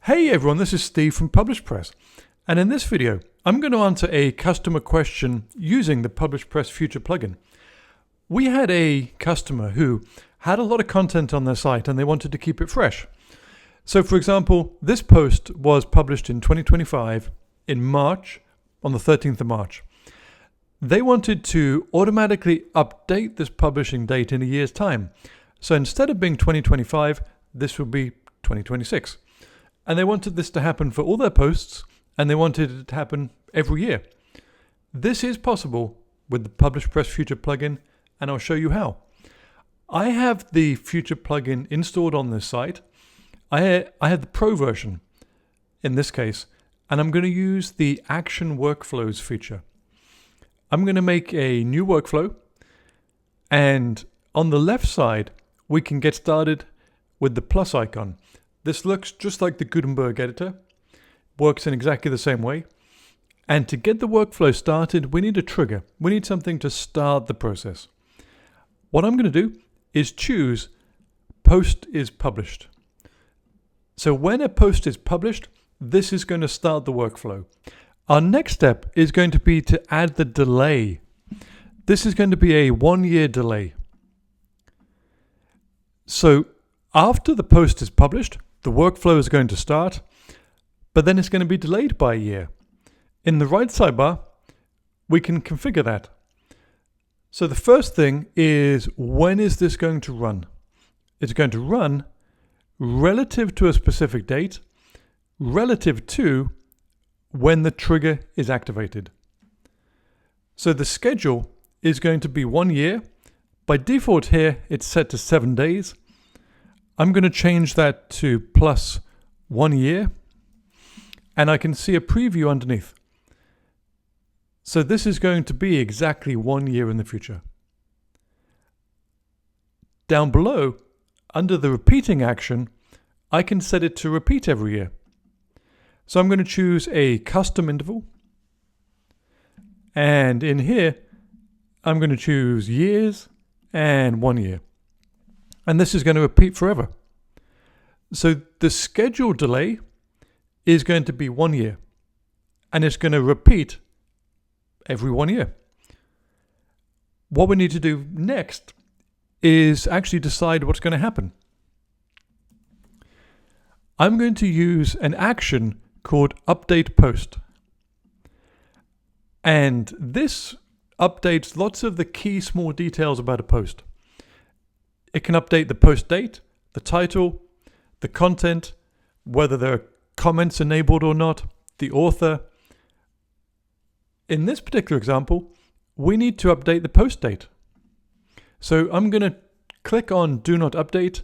Hey everyone, this is Steve from PublishPress, and in this video I'm going to answer a customer question using the PublishPress Future plugin. We had a customer who had a lot of content on their site and they wanted to keep it fresh. So for example, this post was published in 2025 in March, on the 13th of March. They wanted to automatically update this publishing date in a year's time. So instead of being 2025, this would be 2026. And they wanted this to happen for all their posts, and they wanted it to happen every year. This is possible with the PublishPress Future plugin, and I'll show you how. I have the Future plugin installed on this site. I have the Pro version in this case, and I'm going to use the Action Workflows feature. I'm going to make a new workflow, and on the left side, we can get started with the plus icon. This looks just like the Gutenberg editor, works in exactly the same way. And to get the workflow started, we need a trigger. We need something to start the process. What I'm going to do is choose Post is Published. So when a post is published, this is going to start the workflow. Our next step is going to be to add the delay. This is going to be a 1-year delay. So after the post is published, the workflow is going to start, but then it's going to be delayed by a year. In the right sidebar, we can configure that. So the first thing is, when is this going to run? It's going to run relative to a specific date, relative to when the trigger is activated. So the schedule is going to be 1 year. By default here, it's set to 7 days. I'm going to change that to plus 1 year, and I can see a preview underneath. So this is going to be exactly 1 year in the future. Down below, under the repeating action, I can set it to repeat every year. So I'm going to choose a custom interval, and in here, I'm going to choose years and 1 year. And this is going to repeat forever. So the schedule delay is going to be 1 year, and it's going to repeat every 1 year. What we need to do next is actually decide what's going to happen. I'm going to use an action called update post. And this updates lots of the key small details about a post. It can update the post date, the title, the content, whether there are comments enabled or not, the author. In this particular example, we need to update the post date. So I'm going to click on Do Not Update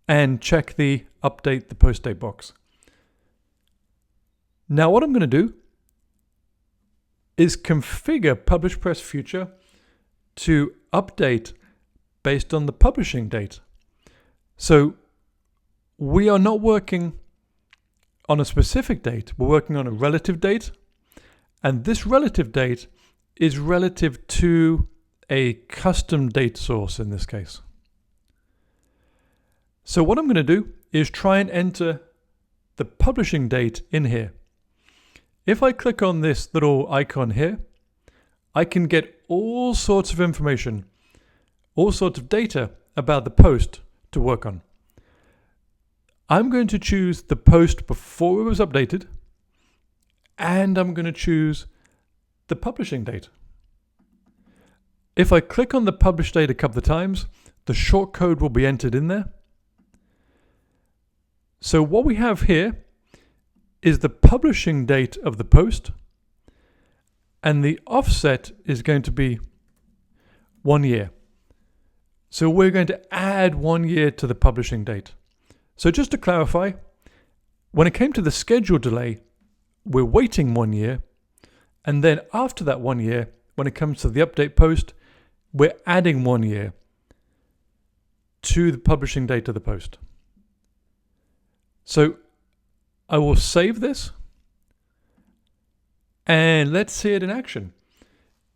and check the Update the Post Date box. Now what I'm going to do is configure PublishPress Future to update based on the publishing date. So we are not working on a specific date, we're working on a relative date, and this relative date is relative to a custom date source in this case. So what I'm going to do is try and enter the publishing date in here. If I click on this little icon here, I can get all sorts of information, all sorts of data about the post to work on. I'm going to choose the post before it was updated, and I'm going to choose the publishing date. If I click on the publish date a couple of times, the shortcode will be entered in there. So what we have here is the publishing date of the post, and the offset is going to be 1 year. So we're going to add 1 year to the publishing date. So just to clarify, when it came to the schedule delay, we're waiting 1 year, and then after that 1 year, when it comes to the update post, we're adding 1 year to the publishing date of the post. So I will save this, and let's see it in action.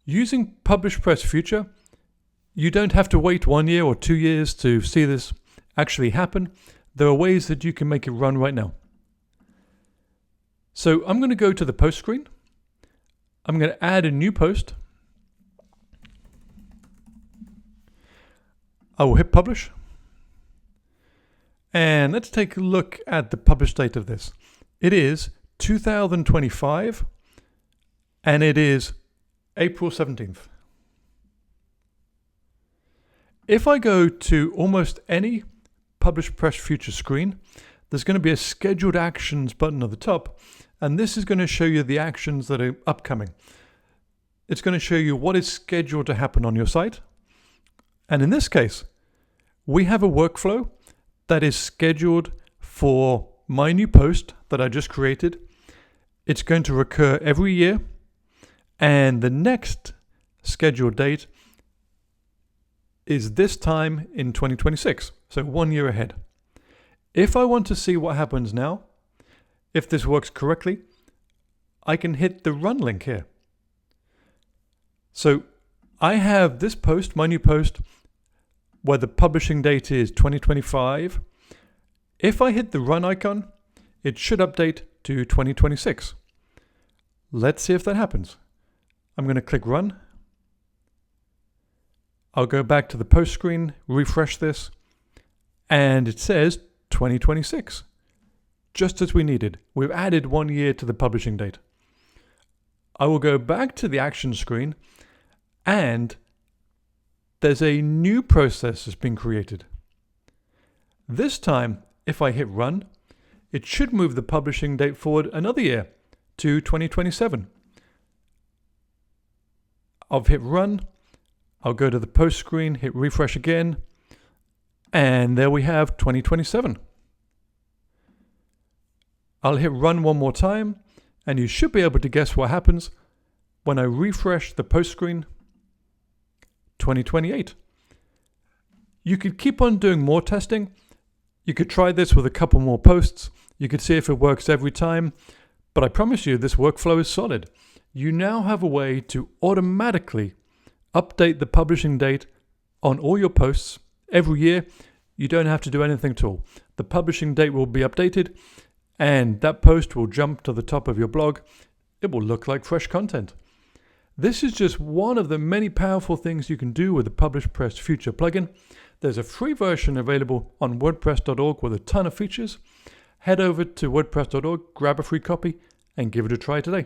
Using PublishPress Future, you don't have to wait 1 year or 2 years to see this actually happen. There are ways that you can make it run right now. So I'm going to go to the post screen. I'm going to add a new post. I will hit publish. And let's take a look at the publish date of this. It is 2025 and it is April 17th. If I go to almost any PublishPress Future screen, there's going to be a scheduled actions button at the top, and this is going to show you the actions that are upcoming. It's going to show you what is scheduled to happen on your site. And in this case, we have a workflow that is scheduled for my new post that I just created. It's going to recur every year, and the next scheduled date is this time in 2026, so 1 year ahead. If I want to see what happens now, if this works correctly, I can hit the run link here. So I have this post, my new post, where the publishing date is 2025. If I hit the run icon, it should update to 2026. Let's see if that happens. I'm going to click run. I'll go back to the post screen, refresh this, and it says 2026. Just as we needed. We've added 1 year to the publishing date. I will go back to the action screen, and there's a new process that's been created. This time, if I hit run, it should move the publishing date forward another year to 2027. I'll hit run. I'll go to the post screen, hit refresh again, and there we have 2027. I'll hit run one more time, and you should be able to guess what happens when I refresh the post screen. 2028. You could keep on doing more testing. You could try this with a couple more posts. You could see if it works every time, but I promise you this workflow is solid. You now have a way to automatically update the publishing date on all your posts every year. You don't have to do anything at all. The publishing date will be updated, and that post will jump to the top of your blog. It will look like fresh content. This is just one of the many powerful things you can do with the PublishPress Future plugin. There's a free version available on WordPress.org with a ton of features. Head over to WordPress.org, grab a free copy, and give it a try today.